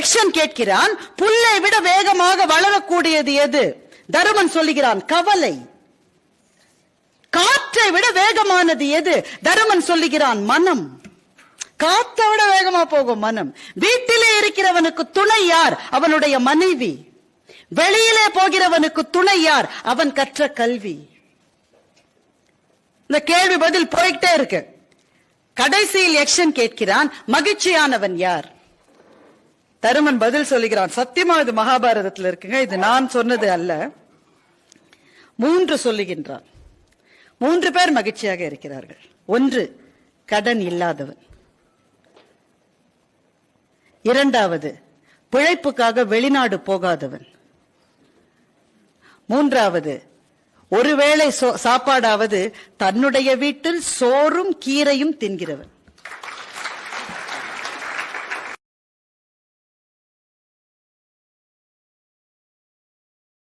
யக்ஷன் கேட்கிறான், புல்லை விட வேகமாக வளரக்கூடியது எது? தருமன் சொல்லுகிறான், கவலை. காற்றை விட வேகமானது எது? தருமன் சொல்லுகிறான், மனம். காற்றை விட வேகமா போகும் மனம். வீட்டிலே இருக்கிறவனுக்கு துணை யார்? அவனுடைய மனைவி. வெளியிலே போகிறவனுக்கு துணை யார்? அவன் கற்ற கல்வி. இந்த கேள்வி பதில் போய்கிட்டே இருக்கு. கடைசியில் யக்ஷன் கேட்கிறான், மகிழ்ச்சியானவன் யார்? தருமன் பதில் சொல்லுகிறான். சத்தியமா இது மகாபாரதத்தில் இருக்குங்க, இது நான் சொன்னது அல்ல. 3 சொல்லுகின்றான். 3 பேர் மகிழ்ச்சியாக இருக்கிறார்கள். 1, கடன் இல்லாதவன். 2வது, பிழைப்புக்காக வெளிநாடு போகாதவன். 3வது, ஒருவேளை சாப்பாடாவது தன்னுடைய வீட்டில் சோறும் கீரையும் தின்கிறவன்.